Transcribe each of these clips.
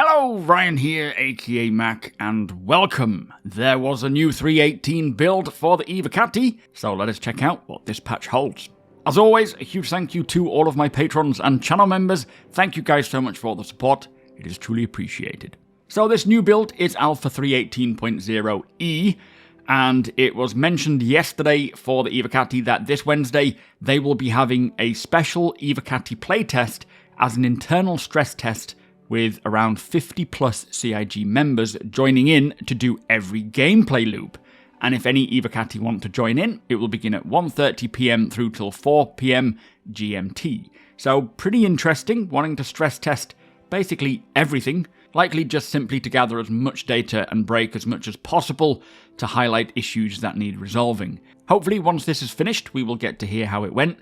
Hello, Ryan here, aka Mac, and welcome. There was a new 3.18 build for the Evocati, so let us check out what this patch holds. As always, a huge thank you to all of my patrons and channel members. Thank you guys so much for all the support. It is truly appreciated. So this new build is Alpha 3.18.0e, and it was mentioned yesterday for the Evocati that this Wednesday they will be having a special Evocati playtest as an internal stress test with around 50 plus CIG members joining in to do every gameplay loop. And if any Evocati want to join in, it will begin at 1:30 PM through till 4 PM GMT. So pretty interesting, wanting to stress test basically everything, likely just simply to gather as much data and break as much as possible to highlight issues that need resolving. Hopefully once this is finished, we will get to hear how it went.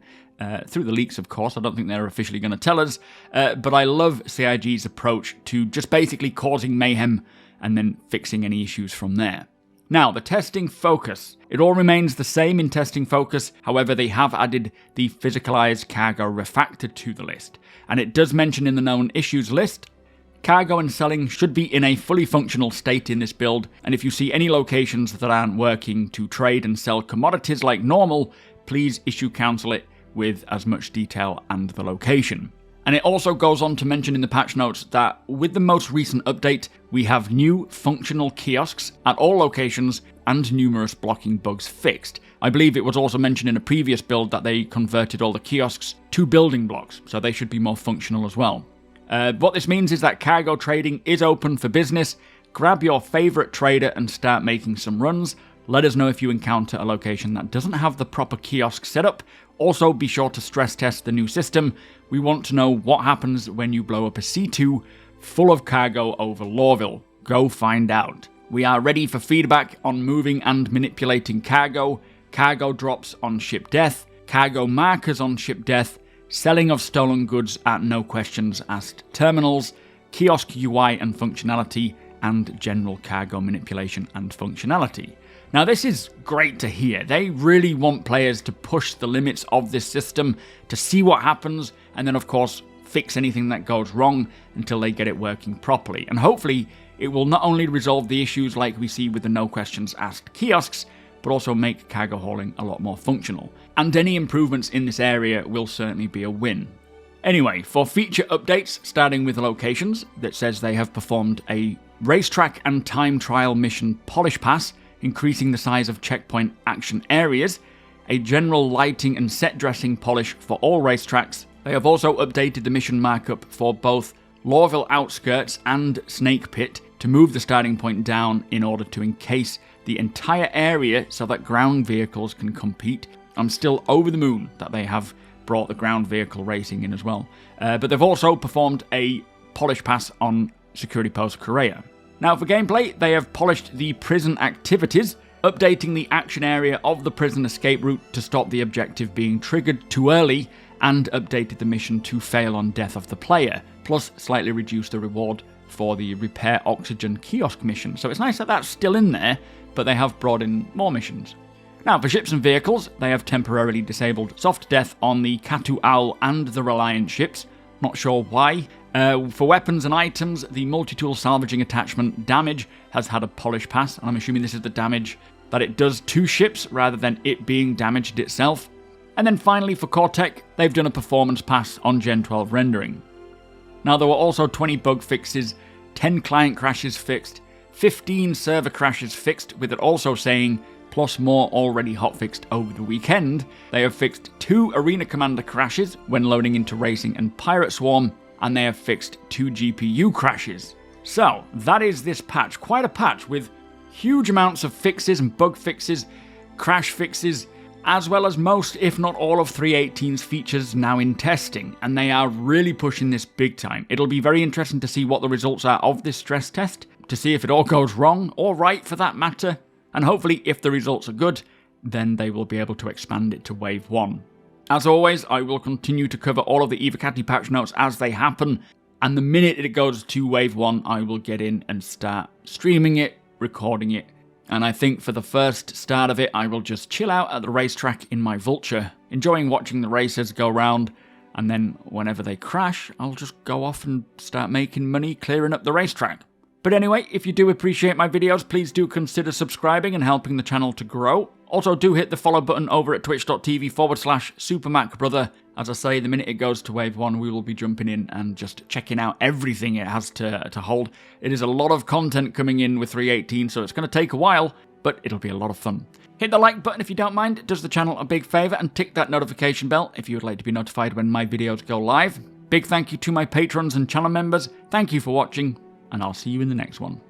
Through the leaks, of course. I don't think they're officially going to tell us, but I love CIG's approach to just basically causing mayhem and then fixing any issues from there. Now, the testing focus. It all remains the same in testing focus, however they have added the physicalized cargo refactor to the list. And it does mention in the known issues list, cargo and selling should be in a fully functional state in this build, and if you see any locations that aren't working to trade and sell commodities like normal, please issue counsel it with as much detail and the location. And it also goes on to mention in the patch notes that with the most recent update, we have new functional kiosks at all locations and numerous blocking bugs fixed. I believe it was also mentioned in a previous build that they converted all the kiosks to building blocks, so they should be more functional as well. What this means is that cargo trading is open for business. Grab your favorite trader and start making some runs. Let us know if you encounter a location that doesn't have the proper kiosk set up. Also, be sure to stress test the new system. We want to know what happens when you blow up a C2 full of cargo over Lawville. Go find out. We are ready for feedback on moving and manipulating cargo, cargo drops on ship death, cargo markers on ship death, selling of stolen goods at no questions asked terminals, kiosk UI and functionality, and general cargo manipulation and functionality. Now this is great to hear. They really want players to push the limits of this system to see what happens and then of course fix anything that goes wrong until they get it working properly. And hopefully it will not only resolve the issues like we see with the no questions asked kiosks, but also make cargo hauling a lot more functional. And any improvements in this area will certainly be a win. Anyway, for feature updates, starting with the locations, that says they have performed a racetrack and time trial mission polish pass, increasing the size of checkpoint action areas, a general lighting and set dressing polish for all racetracks. They have also updated the mission markup for both Lawville Outskirts and Snake Pit to move the starting point down in order to encase the entire area so that ground vehicles can compete. I'm still over the moon that they have brought the ground vehicle racing in as well. But they've also performed a polish pass on Security Post Correa. Now for gameplay, they have polished the prison activities, updating the action area of the prison escape route to stop the objective being triggered too early, and updated the mission to fail on death of the player, plus slightly reduced the reward for the repair oxygen kiosk mission. So it's nice that that's still in there, but they have brought in more missions. Now for ships and vehicles, they have temporarily disabled soft death on the Katu Owl and the Reliant ships. Not sure why. For weapons and items, the multi-tool salvaging attachment damage has had a polish pass, and I'm assuming this is the damage that it does to ships rather than it being damaged itself. And then finally for core tech, they've done a performance pass on Gen 12 rendering. Now there were also 20 bug fixes, 10 client crashes fixed, 15 server crashes fixed, with it also saying plus more already hotfixed over the weekend. They have fixed 2 Arena Commander crashes when loading into Racing and Pirate Swarm, and they have fixed 2 GPU crashes. So, that is this patch. Quite a patch with huge amounts of fixes and bug fixes, crash fixes, as well as most, if not all, of 3.18's features now in testing, and they are really pushing this big time. It'll be very interesting to see what the results are of this stress test, to see if it all goes wrong, or right for that matter, and hopefully if the results are good, then they will be able to expand it to Wave 1. As always, I will continue to cover all of the Evocati patch notes as they happen, and the minute it goes to Wave 1, I will get in and start streaming it, recording it, and I think for the first start of it, I will just chill out at the racetrack in my Vulture, enjoying watching the racers go round, and then whenever they crash, I'll just go off and start making money clearing up the racetrack. But anyway, if you do appreciate my videos, please do consider subscribing and helping the channel to grow. Also, do hit the follow button over at twitch.tv/supermacbrother. As I say, the minute it goes to Wave 1, we will be jumping in and just checking out everything it has to hold. It is a lot of content coming in with 3.18, so it's going to take a while, but it'll be a lot of fun. Hit the like button if you don't mind, it does the channel a big favour, and tick that notification bell if you would like to be notified when my videos go live. Big thank you to my patrons and channel members, thank you for watching, and I'll see you in the next one.